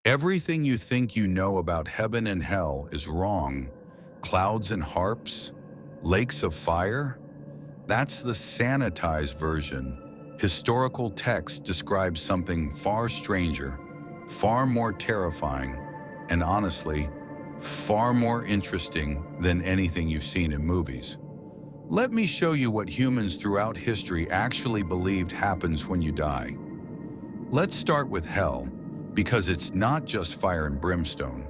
Everything you think you know about heaven and hell is wrong. Clouds and harps, lakes of fire, that's the sanitized version. Historical text describes something far stranger, far more terrifying, and honestly, far more interesting than anything you've seen in movies. Let me show you what humans throughout history actually believed happens when you die. Let's start with hell, because it's not just fire and brimstone.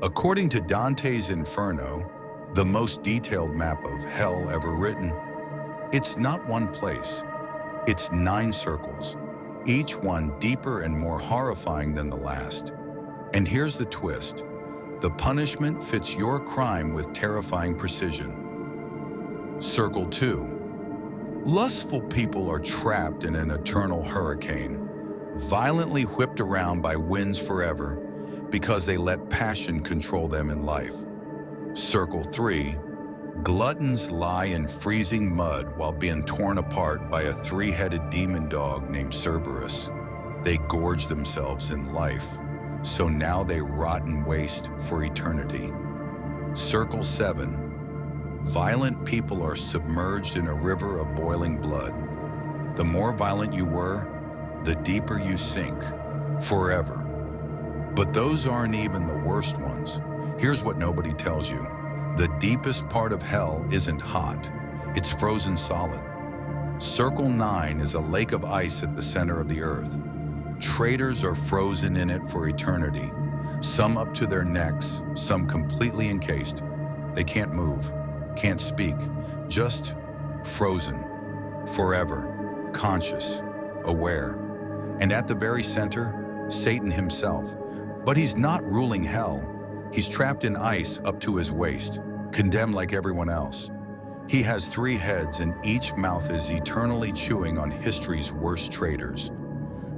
According to Dante's Inferno, the most detailed map of hell ever written, it's not one place. It's 9 circles, each one deeper and more horrifying than the last. And here's the twist. The punishment fits your crime with terrifying precision. Circle 2. Lustful people are trapped in an eternal hurricane, violently whipped around by winds forever because they let passion control them in life. Circle 3. Gluttons lie in freezing mud while being torn apart by a 3-headed demon dog named Cerberus. They gorge themselves in life, so now they rot and waste for eternity. Circle 7. Violent people are submerged in a river of boiling blood. The more violent you were, the deeper you sink, forever. But those aren't even the worst ones. Here's what nobody tells you. The deepest part of hell isn't hot, it's frozen solid. Circle 9 is a lake of ice at the center of the earth. Traitors are frozen in it for eternity, some up to their necks, some completely encased. They can't move, can't speak, just frozen, forever, conscious, aware. And at the very center, Satan himself. But he's not ruling hell. He's trapped in ice up to his waist, condemned like everyone else. He has 3 heads and each mouth is eternally chewing on history's worst traitors.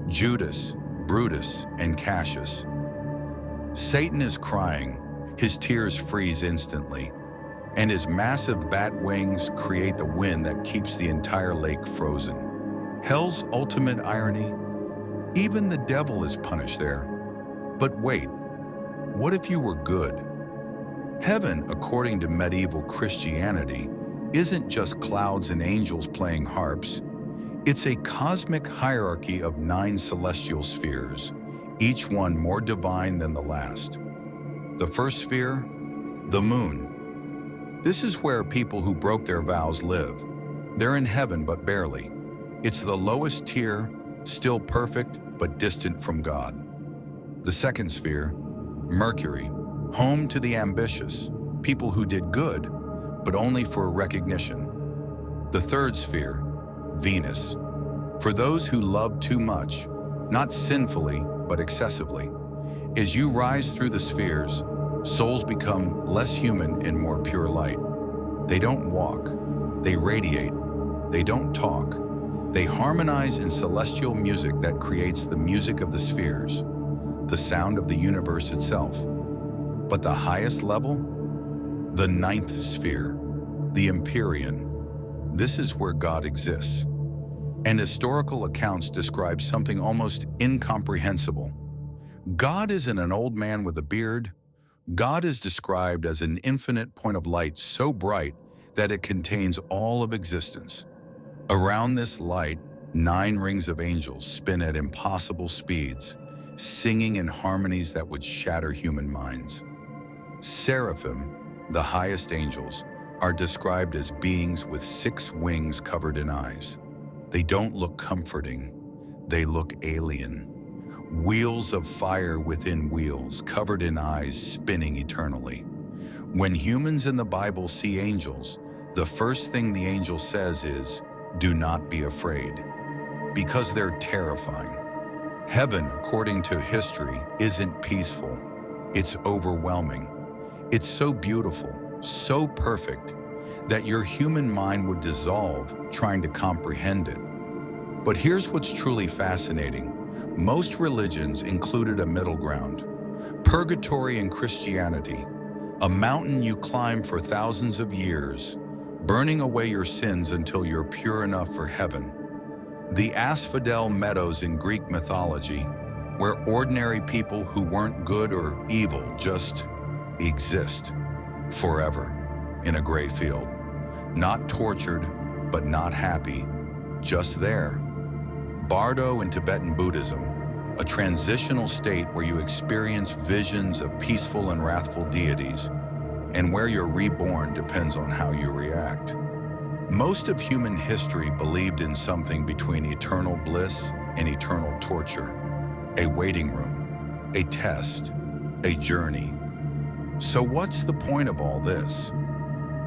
Judas, Brutus, and Cassius. Satan is crying. His tears freeze instantly, and his massive bat wings create the wind that keeps the entire lake frozen. Hell's ultimate irony? Even the devil is punished there. But wait, what if you were good? Heaven, according to medieval Christianity, isn't just clouds and angels playing harps. It's a cosmic hierarchy of 9 celestial spheres, each one more divine than the last. The first sphere, the moon. This is where people who broke their vows live. They're in heaven, but barely. It's the lowest tier, still perfect, but distant from God. The second sphere, Mercury, home to the ambitious, people who did good, but only for recognition. The third sphere, Venus, for those who love too much, not sinfully, but excessively. As you rise through the spheres, souls become less human in more pure light. They don't walk, they radiate. They don't talk. They harmonize in celestial music that creates the music of the spheres, the sound of the universe itself. But the highest level? The 9th sphere, the Empyrean. This is where God exists. And historical accounts describe something almost incomprehensible. God isn't an old man with a beard. God is described as an infinite point of light so bright that it contains all of existence. Around this light, 9 rings of angels spin at impossible speeds, singing in harmonies that would shatter human minds. Seraphim, the highest angels, are described as beings with 6 wings covered in eyes. They don't look comforting, they look alien. Wheels of fire within wheels, covered in eyes, spinning eternally. When humans in the Bible see angels, the first thing the angel says is, "Do not be afraid," because they're terrifying. Heaven, according to history, isn't peaceful. It's overwhelming. It's so beautiful, so perfect, that your human mind would dissolve trying to comprehend it. But here's what's truly fascinating. Most religions included a middle ground. Purgatory in Christianity, a mountain you climb for thousands of years, burning away your sins until you're pure enough for heaven. The asphodel meadows in Greek mythology, where ordinary people who weren't good or evil just exist forever in a gray field. Not tortured, but not happy, just there. Bardo in Tibetan Buddhism, a transitional state where you experience visions of peaceful and wrathful deities, and where you're reborn depends on how you react. Most of human history believed in something between eternal bliss and eternal torture, a waiting room, a test, a journey. So what's the point of all this?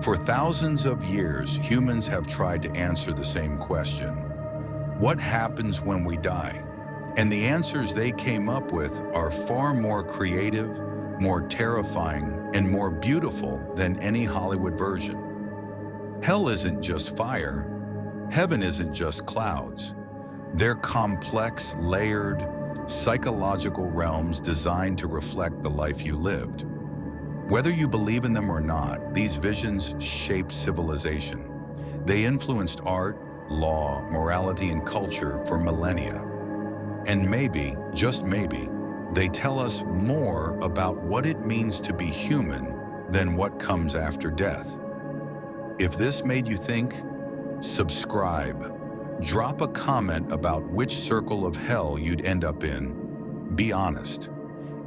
For thousands of years, humans have tried to answer the same question. What happens when we die? And the answers they came up with are far more creative, more terrifying, and more beautiful than any Hollywood version. Hell isn't just fire. Heaven isn't just clouds. They're complex, layered, psychological realms designed to reflect the life you lived. Whether you believe in them or not, these visions shaped civilization. They influenced art, law, morality, and culture for millennia. And maybe, just maybe, they tell us more about what it means to be human than what comes after death. If this made you think, subscribe. Drop a comment about which circle of hell you'd end up in. Be honest.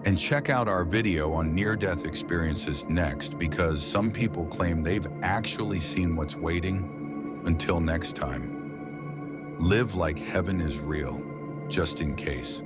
And check out our video on near-death experiences next, because some people claim they've actually seen what's waiting. Until next time, live like heaven is real, just in case.